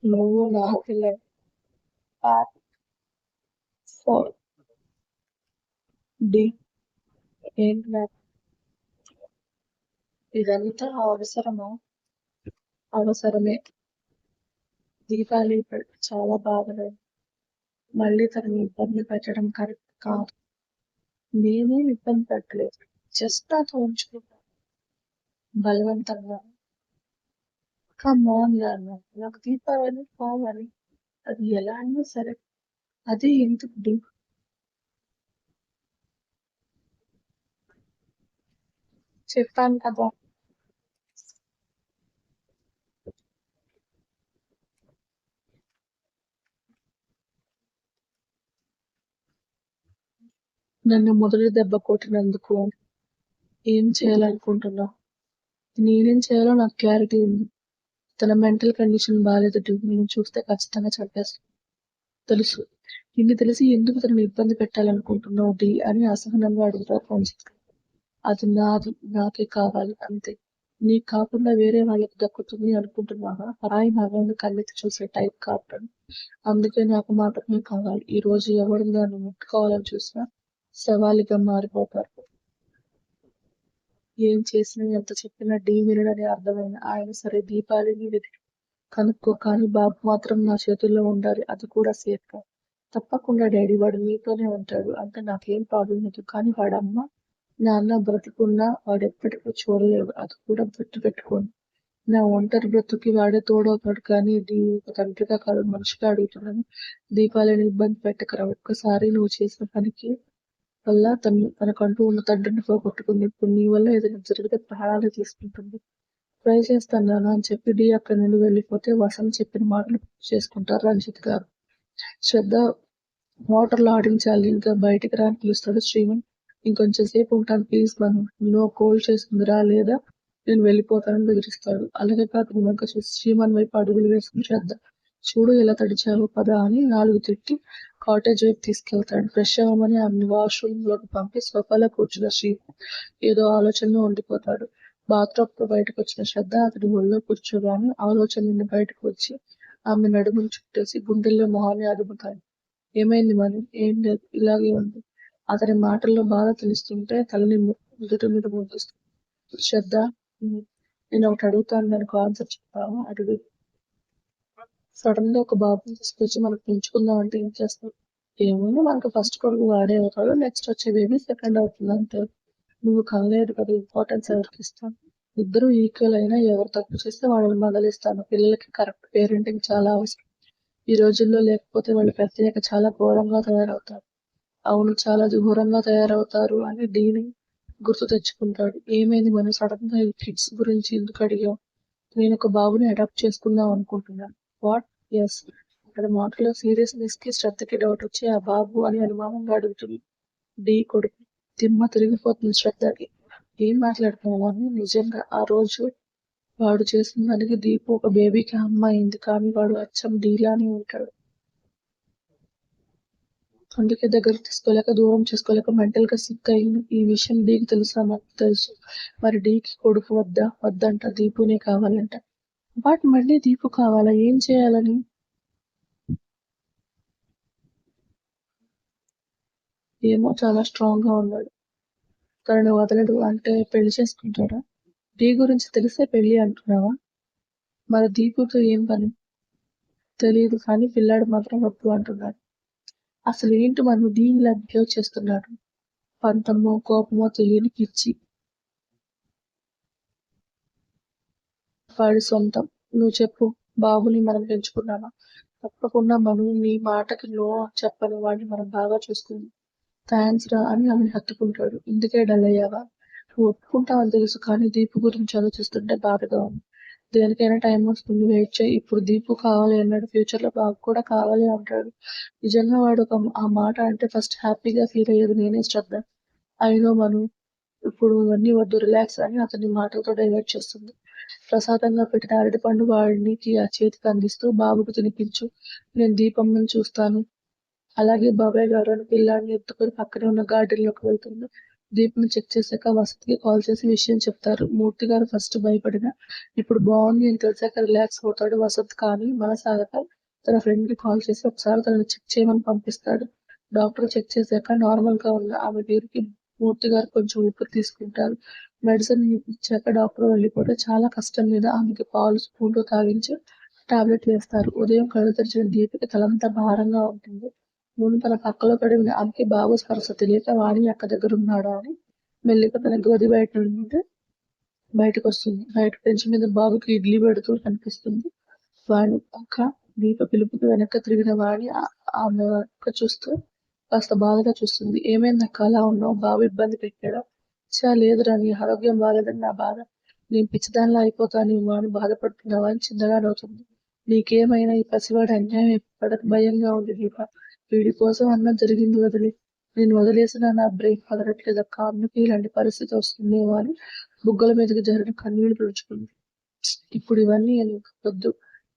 నువ్వు నాకు part 4 D. ఏంటి నాకు ఇదంతా అవసరమా? అవసరమే. దీపావళి చాలా బాధలేదు. మళ్ళీ తనని ఇబ్బంది పెట్టడం కరెక్ట్ కాదు. నేనేం ఇబ్బంది పెట్టలేదు. జస్ట్ నాతో ఉంచుకుంటాను బలవంతంగా. కమాన్ నాన్న, నాకు దీపావళి కావాలి. అది ఎలా అయినా సరే. అది ఎందుకు డి? చెప్పాను కదా. నన్ను మొదటి దెబ్బ కొట్టినందుకు ఏం చేయాలనుకుంటున్నావు? నేనేం చేయాలో నాకు క్లారిటీ ఉంది. తన మెంటల్ కండిషన్ బాగాలేదు డి. నేను చూస్తే ఖచ్చితంగా చంపేస్తాను. తెలుసు. ఇన్ని తెలిసి ఎందుకు తనని ఇబ్బంది పెట్టాలనుకుంటున్నావు డి అని అసహనంగా అడుగుతారు ఫ్రెండ్స్. అది నాది, నాకే కావాలి అంతే. నీకు కాకుండా వేరే వాళ్ళకి దక్కుతుంది అనుకుంటున్నావా? పరాయి మగాన్ని కళ్ళెత్తి చూసే టైప్ కాదు. అందుకే నాకు మాత్రమే కావాలి. ఈ రోజు ఎవరు నన్ను ముట్టుకోవాలని చూసినా సవాలుగా మారిపోతారు. ఏం చేసినా ఎంత చెప్పినా డి వినడని అర్థమైన ఆయన సరే దీపావళిని వెతికి కనుక్కో, కానీ బాబు మాత్రం నా చేతుల్లో ఉండాలి. అది కూడా సేఫ్ గా. తప్పకుండా డాడీ, వాడు మీతోనే ఉంటాడు అంటే నాకేం ప్రాబ్లం లేదు. కానీ వాడమ్మ నాన్న బ్రతికున్నా వాడెప్పటికీ చూడలేడు. అది కూడా గుర్తు పెట్టుకోండి. నా ఒంటరి బ్రతుకి వాడే తోడవుతాడు. కానీ ఒక తండ్రిగా కాదు, మనిషిగా అడుగుతున్నాను. దీపావళిని ఇబ్బంది పెట్టకరా. ఒక్కసారి నువ్వు చేసిన పనికి వల్ల తనకంటూ ఉన్న తండ్రిని పోగొట్టుకుంది. ఇప్పుడు నీ వల్ల ఏదైనా జరిగితే ప్రాణాలు తీసుకుంటుంది. ట్రై చేస్తాను నాన్న అని చెప్పి డి అక్కడి నుండి వెళ్ళిపోతే వసంత్ చెప్పిన మాటలు పూర్తి చేసుకుంటారు రంజిత్ గారు. శ్రద్ధ మోటార్లు ఆడించాలి, ఇంకా బయటికి రాని పిలుస్తాడు శ్రీమన్. ఇంకొంచెం సేపు ఉంటాను ప్లీజ్ మనం. నో కోల్డ్ చేస్తుందిరా, లేదా నేను వెళ్ళిపోతానని బెదిరిస్తాడు. అలాగే కాదు వెనక చూసి శ్రీమన్ వైపు అడుగులు వేసుకుని శ్రద్ధ, చూడు ఎలా తడిచావు పద అని 4 తిట్టి కాటేజ్ వైపు తీసుకెళ్తాడు. ఫ్రెష్ అవ్వమని ఆమెను వాష్రూమ్ లోకి పంపి సోఫాలో కూర్చున్న శ్రీ ఏదో ఆలోచనలో ఉండిపోతాడు. బాత్రూమ్ తో బయటకు వచ్చిన శ్రద్ధ అతడి ఒళ్ళో కూర్చోగానే ఆలోచన నుండి బయటకు వచ్చి ఆమె నడుమును చుట్టేసి గుండెల్లో మొహాన్ని అదుముతాడు. ఏమైంది మని? ఏం లేదు, ఇలాగే ఉంది. అతని మాటల్లో బాధ తెలుస్తుంటే తలని నుదుటి మీద ముద్దిస్తుంది శ్రద్ధ. నేను ఒకటి అడుగుతాను, దానికి ఆన్సర్ చెప్తావా? అడుగు. సడన్ గా ఒక బాబుని తీసుకొచ్చి మనకు పెంచుకుందాం అంటే ఏం చేస్తాం? ఏముంది, మనకు ఫస్ట్ కొడుకు వాడే అవుతాడు, నెక్స్ట్ వచ్చే బేబీ సెకండ్ అవుతుంది అంతే. నువ్వు కనలేదు కదా, ఇంపార్టెన్స్ ఎవరికి ఇస్తాను? ఇద్దరు ఈక్వల్ అయినా ఎవరు తప్పు చేస్తే వాళ్ళని బదిలిస్తాను. పిల్లలకి కరెక్ట్ పేరెంటింగ్ చాలా అవసరం ఈ రోజుల్లో. లేకపోతే వాళ్ళు పెద్దయ్యాక చాలా ఘోరంగా తయారవుతారు. అవును, చాలా ఘోరంగా తయారవుతారు అని డీని గుర్తు తెచ్చుకుంటాడు. ఏమైంది మనం సడన్ గా ఈ కిడ్స్ గురించి ఎందుకు అడిగావు? నేను ఒక బాబుని అడాప్ట్ చేసుకుందాం అనుకుంటున్నాను. వాట్? ఎస్. అక్కడ మాటలో సీరియస్నెస్ కి శ్రద్ధకి డౌట్ వచ్చి ఆ బాబు అని అనుమానంగా అడుగుతుంది డి కొడుకు. దిమ్మ తిరిగిపోతుంది శ్రద్ధకి. ఏం మాట్లాడుతున్నావు అని. నిజంగా ఆ రోజు వాడు చేసిన దానికి దీపు ఒక బేబీకి అమ్మ అయింది, కానీ వాడు అచ్చం డీలానే ఉంటాడు. అందుకే దగ్గర తీసుకోలేక దూరం చేసుకోలేక మెంటల్ గా సిక్ అయింది. ఈ విషయం డీకి తెలుసా? నాకు తెలుసు. మరి డీకి కొడుకు వద్దంట, దీపునే కావాలంట. బట్ మళ్ళీ దీపు కావాలా? ఏం చేయాలని? ఏమో, చాలా స్ట్రాంగ్ గా ఉన్నాడు. తనని వదలడు అంటే పెళ్లి చేసుకుంటాడా? డీ గురించి తెలిసే పెళ్లి అంటున్నావా? మరి దీపుతో ఏం పని? తెలియదు, కానీ పిల్లాడు మాత్రం వద్దు అంటున్నాడు. అసలు ఏంటి మనం డీ ఇలా బిహేవ్ చేస్తున్నాడు? పంతమో కోపమో తెలియని పిచ్చి. వాడి సొంతం. నువ్వు చెప్పు, బాబుని మనం పెంచుకున్నామా? తప్పకుండా మను, నీ మాటకి నో చెప్పని వాడిని మనం బాగా చూసుకుందాం. థ్యాంక్స్ రా అని ఆమెను హత్తుకుంటాడు. ఇందుకే డల్ అయ్యావా? నువ్వు ఒప్పుకుంటావని తెలుసు, కానీ దీపు గురించి ఆలోచిస్తుంటే బాధగా ఉంది. దేనికైనా టైం వస్తుంది, వెయిట్ చేయి. ఇప్పుడు దీపు కావాలి అన్నాడు, ఫ్యూచర్ లో బాబు కూడా కావాలి అంటాడు. నిజంగా వాడు ఆ మాట అంటే ఫస్ట్ హ్యాపీగా ఫీల్ అయ్యేది నేనే శ్రద్ధ. అయినో మను, ఇప్పుడు ఇవన్నీ వద్దు, రిలాక్స్ అని అతని మాటలతో డైవర్ట్ చేస్తుంది. ప్రసాదంగా పెట్టిన అరటిపండు వాడికి ఆ చేతికి అందిస్తూ బాబుకు తినిపించు, నేను దీపంను చూస్తాను. అలాగే బాబాయ్ గారు అని పిల్లాడిని ఎత్తుకొని పక్కనే ఉన్న గార్డెన్ లోకి వెళ్తుంది. దీప్ని చెక్ చేశాక వసతికి కాల్ చేసి విషయం చెప్తారు. మూర్తి గారు ఫస్ట్ భయపడిన ఇప్పుడు బాగుంది అని తెలిసాక రిలాక్స్ అవుతాడు వసత్. కానీ మనసాగక తన ఫ్రెండ్ కి కాల్ చేసి ఒకసారి తనని చెక్ చేయమని పంపిస్తాడు. డాక్టర్ చెక్ చేశాక నార్మల్ గా ఉన్న ఆమె పేరుకి మూర్తి గారు కొంచెం ఊపిరి తీసుకుంటారు. మెడిసిన్ ఇచ్చాక డాక్టర్ వెళ్ళిపోతే చాలా కష్టం మీద ఆమెకి పాలు స్పూన్ తో తాగించి టాబ్లెట్ వేస్తారు. ఉదయం కళ్ళు తెరిచిన దీపికి తలంతా భారంగా ఉంటుంది. ముందు తన పక్కలో పడి ఉన్న ఆమెకి బాబు స్పర్శ తెలియక వాణి అక్క దగ్గర ఉన్నాడా అని మెల్లిగా తన గది బయట నుండి బయటకు వస్తుంది. బయట బెంచ్ మీద బాబుకి ఇడ్లీ పెడుతూ కనిపిస్తుంది. వాణి అక్క. దీప పిలుపుకి వెనక్కి తిరిగిన వాణి ఆమె అక్క చూస్తూ కాస్త బాధగా చూస్తుంది. ఏమైందక్క అలా ఉన్నావు? బాబు ఇబ్బంది పెట్టాడా? చా లేదురా, నీ ఆరోగ్యం బాగాలేదని నా బాధ. నేను పిచ్చిదానిలా అయిపోతానేమో అని బాధపడుతున్నావా అని చిన్నగా నవ్వుతుంది. నీకేమైనా ఈ పసివాడి అన్యాయం ఎప్పటికి భయంగా ఉంది దీప. వీడి కోసం అన్న జరిగింది వదిలి నేను వదిలేసిన నా బ్రెయిన్ వదలట్లేదక్క. అందుకే ఇలాంటి పరిస్థితి వస్తుందేమో అని బుగ్గల మీదకి జరిగిన కన్నీళ్లు తుడుచుకుంది. ఇప్పుడు ఇవన్నీ వద్దు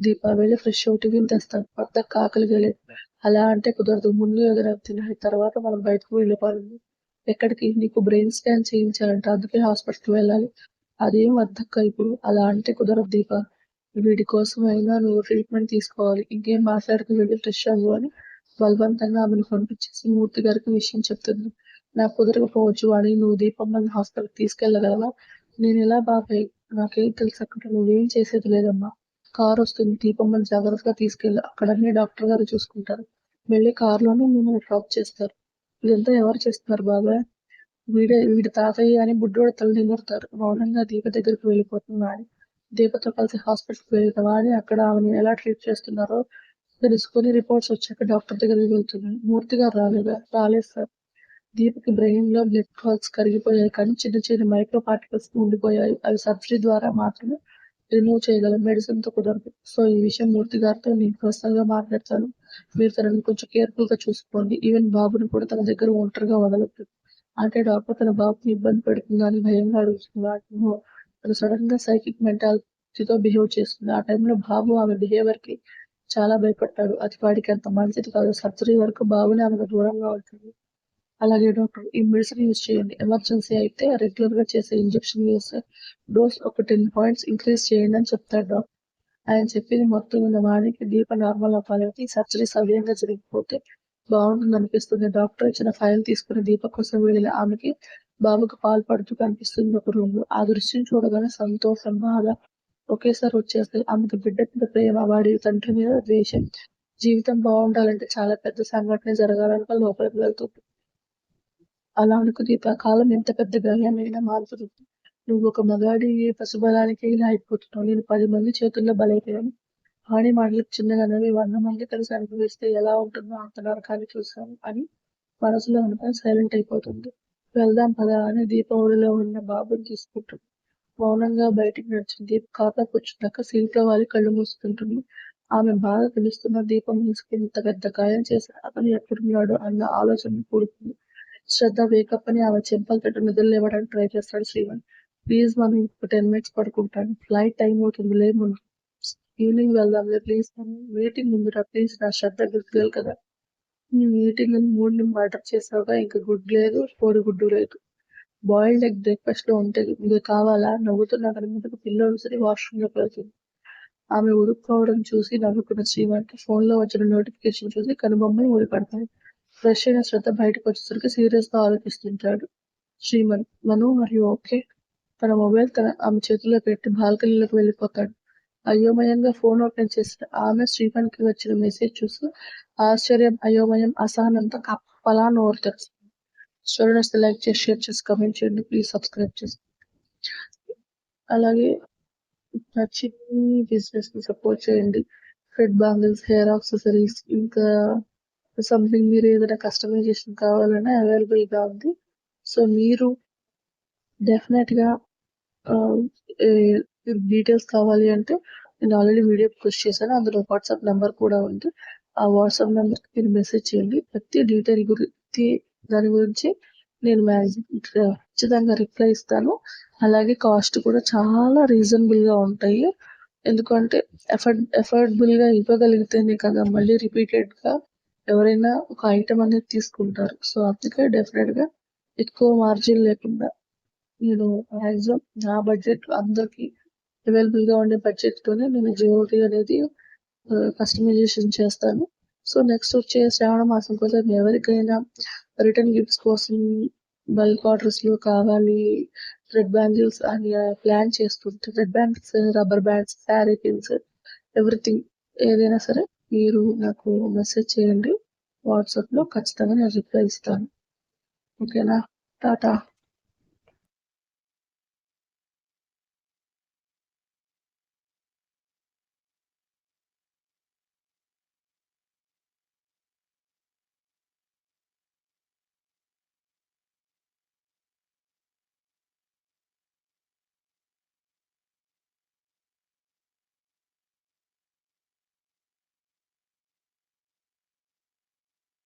దీప, వెళ్ళి ఫ్రెష్ అవుట్ టిఫిన్ తెస్తాను. వద్దక్క, ఆకలిగా లేదు. అలా అంటే కుదరదు. ముందు ఏదైనా తినాలి, తర్వాత మనం బయటకు వెళ్ళిపోవాలి. ఎక్కడికి? నీకు బ్రెయిన్ స్కాన్ చేయించాలంట, అందుకే హాస్పిటల్కి వెళ్ళాలి. అదేం వద్దక్క ఇప్పుడు. అలా అంటే కుదరదు దీప. వీడి కోసం అయినా నువ్వు ట్రీట్మెంట్ తీసుకోవాలి. ఇంకేం మాట్లాడుతూ వెళ్ళి ఫ్రెష్ అవ్వు అని బలవంతంగా ఆమెను పంపించేసి మూర్తి గారికి విషయం చెప్తుంది. నాకు కుదరకపోవచ్చు అని నువ్వు దీపమ్మని హాస్పిటల్కి తీసుకెళ్ళగలవా? నేను ఎలా బాబాయ్? నాకేం తెలుసు అక్కడ. నువ్వేం చేసేది లేదమ్మా. కారు వస్తుంది, దీపమ్మని జాగ్రత్తగా తీసుకెళ్ళు. అక్కడన్నీ డాక్టర్ గారు చూసుకుంటారు. వెళ్ళి కారులోనే మిమ్మల్ని డ్రాప్ చేస్తారు. ఇదంతా ఎవరు చేస్తున్నారు బాబాయ్? వీడి తాతయ్య అని బుడ్డోడు తల నిమురుతారు. మౌనంగా దీప దగ్గరికి వెళ్ళిపోతున్నాడు. దీపతో కలిసి హాస్పిటల్కి వెళ్ళిన వాడి అక్కడ ఆమెను ఎలా ట్రీట్ చేస్తున్నారో తెలుసుకుని రిపోర్ట్స్ వచ్చాక డాక్టర్ దగ్గరికి వెళ్తున్నాడు. మూర్తి గారు రాలేదు సార్. దీపకి బ్రెయిన్ లో బ్లడ్ క్లాట్స్ కరిగిపోయాయి, కానీ చిన్న చిన్న మైక్రో పార్టికల్స్ ఉండిపోయాయి. అవి సర్జరీ ద్వారా మాత్రమే రిమూవ్ చేయగలం. మెడిసిన్ తో కుదరదు. సో ఈ విషయం మూర్తి గారితో నేను పర్సనల్ గా మాట్లాడతాను. మీరు తనని కొంచెం కేర్ఫుల్ గా చూసుకోండి. ఈవెన్ బాబుని కూడా తన దగ్గర ఒంటరిగా వదలొద్దు. అంటే డాక్టర్ తన బాబుని ఇబ్బంది పెడుతుందా అని భయంగా అడుగుతున్నాడు. తను సడన్ గా సైకిక్ మెంటాలిటీతో బిహేవ్ చేస్తుంది. ఆ టైంలో బాబు ఆమె బిహేవియర్ కి చాలా భయపడ్డాడు. అది వాడికి అంత మంచిది కాదు. సర్జరీ వరకు బాబుని ఆమెకు దూరంగా ఉంటుంది. అలాగే డాక్టర్, ఈ మెడిసిన్ యూజ్ చేయండి. ఎమర్జెన్సీ అయితే రెగ్యులర్ గా చేసే ఇంజెక్షన్ వేసే డోస్ ఒక 10 points ఇంక్రీజ్ చేయండి అని చెప్తాడు డాక్టర్. ఆయన చెప్పింది మొత్తం ఉన్న వాడికి దీప నార్మల్ అవ్వాలంటే ఈ సర్జరీ సవ్యంగా జరిగిపోతే బాగుంటుంది అనిపిస్తుంది. డాక్టర్ ఇచ్చిన ఫైల్ తీసుకుని దీప కోసం వెళ్ళిన ఆమెకి బాబుకు పాలు పడుతూ కనిపిస్తుంది ఒక రూమ్ లో. ఆ దృశ్యం చూడగానే సంతోషం, బాధ ఒకేసారి వచ్చేస్తాయి. ఆమెకు బిడ్డ మీద ప్రేమ, వాడి తండ్రి మీద ద్వేషం. జీవితం బాగుండాలంటే చాలా పెద్ద సంఘటన జరగాలనుక లోపలికి వెళ్తుంది. అలా అనుకు దీప, కాలం ఎంత పెద్ద గాయమైనా మారుతుంది. నువ్వు ఒక మగాడి పశుబలానికి ఇలా అయిపోతున్నావు. నేను 10 మంది చేతుల్లో బలైపోయాను. వాణి మాటలకు చిన్నగా నవ్వి 100 మంది కలిసి అనుభవిస్తే ఎలా ఉంటుందో అంత నరకాన్ని చూశాను అని మనసులో అనుకుని సైలెంట్ అయిపోతుంది. వెళ్దాం పదా అని దీపావళిలో ఉన్న బాబుని తీసుకుంటుంది. మౌనంగా బయటికి నడిచింది. దీప కారులో కూర్చున్నాక సీట్లో వాలి కళ్ళు మూసుకుంటుంది. ఆమె బాధ తెలుస్తున్న దీపం మనసుకి ఇంత పెద్ద గాయం చేసిన అతను ఎక్కడున్నాడు అన్న ఆలోచన కూడుతుంది. శ్రద్ధ వేకప్ అని ఆమె చెంపలు తట్టు నిద్ర లేవడానికి ట్రై చేస్తాడు శ్రీవన్. ప్లీజ్ మనం ఇంకొక 10 minutes పడుకుంటాను. ఫ్లైట్ టైం అవుతుంది, లేముందు. ఈవినింగ్ వెళ్దాంలే ప్లీజ్. మీటింగ్ ఉందిరా ప్లీజ్. నా శ్రద్ధ గుర్తులేదు కదా. నీ మీటింగ్ అని 3 ని మర్డర్ చేసావుగా. ఇంకా గుడ్ లేదు, కోడిగుడ్డు లేదు. బాయిల్డ్ ఎగ్ బ్రేక్ఫాస్ట్ లో ఉంటే మీకు కావాలా? నవ్వుతున్న అతని మీదకు పిల్లో విసిరి వాష్రూమ్ లోకి వెళ్తుంది. ఆమె ఉడుక్కోవడం చూసి నవ్వుకున్న శ్రీవాణికి ఫోన్ లో వచ్చిన నోటిఫికేషన్ చూసి కనుబొమ్మలు ఊడిపడతాయి. ఫ్రెష్ అయిన శ్రద్ధ బయటకు వచ్చేసరికి సీరియస్ గా ఆలోచిస్తుంటాడు శ్రీమన్. మను మరియు ఓకే. తన మొబైల్ ఆమె చేతిలో పెట్టి బాల్కనీలోకి వెళ్ళిపోతాడు. అయోమయంగా ఫోన్ ఓపెన్ చేసిన ఆమె శ్రీమన్ కి వచ్చిన మెసేజ్ చూసి ఆశ్చర్యం, అయోమయం, అసహనంతో కప్పలా నోరు తెరుస్తుంది. చూడండి, లైక్ చేసి, షేర్ చేసి, కమెంట్ చేయండి. ప్లీజ్ సబ్స్క్రైబ్ చేసి. అలాగే నచ్చిన బిజినెస్ ని సపోర్ట్ చేయండి. హెడ్ బ్యాంగిల్స్, హెయిర్ యాక్సెసరీస్, ఇంకా సంథింగ్ మీరు ఏదైనా కస్టమైజేషన్ కావాలన్నా అవైలబుల్ గా ఉంది. సో మీరు డెఫినెట్ గా డీటెయిల్స్ కావాలి అంటే నేను ఆల్రెడీ వీడియో పోస్ట్ చేశాను. అందులో వాట్సాప్ నెంబర్ కూడా ఉంది. ఆ వాట్సాప్ నెంబర్ కి మీరు మెసేజ్ చేయండి. ప్రతి డీటెయిల్ గురించి దాని గురించి నేను ఖచ్చితంగా రిప్లై ఇస్తాను. అలాగే కాస్ట్ కూడా చాలా రీజనబుల్ గా ఉంటాయి. ఎందుకంటే ఎఫర్డబుల్ గా ఇవ్వగలిగితేనే కదా మళ్ళీ రిపీటెడ్ గా ఎవరైనా ఒక ఐటమ్ అనేది తీసుకుంటారు. సో అందుకే డెఫినెట్ గా ఎక్కువ మార్జిన్ లేకుండా నేను మ్యాక్సిమం నా బడ్జెట్ అందరికి అవైలబుల్ గా ఉండే బడ్జెట్ తోనే నేను జ్యువెలరీ అనేది కస్టమైజేషన్ చేస్తాను. సో నెక్స్ట్ వచ్చే శ్రావణ మాసం కోసం ఎవరికైనా రిటర్న్ గిఫ్ట్స్ కోసం బల్క్ ఆర్డర్స్ లో కావాలి థ్రెడ్ బ్యాంగిల్స్ అని ప్లాన్ చేస్తుంటే thread bangles, rubber bands, sari pins, everything ఏదైనా సరే మీరు నాకు మెసేజ్ చేయండి. వాట్సాప్ లో ఖచ్చితంగా నేను రిప్లై ఇస్తాను. ఓకేనా? టాటా.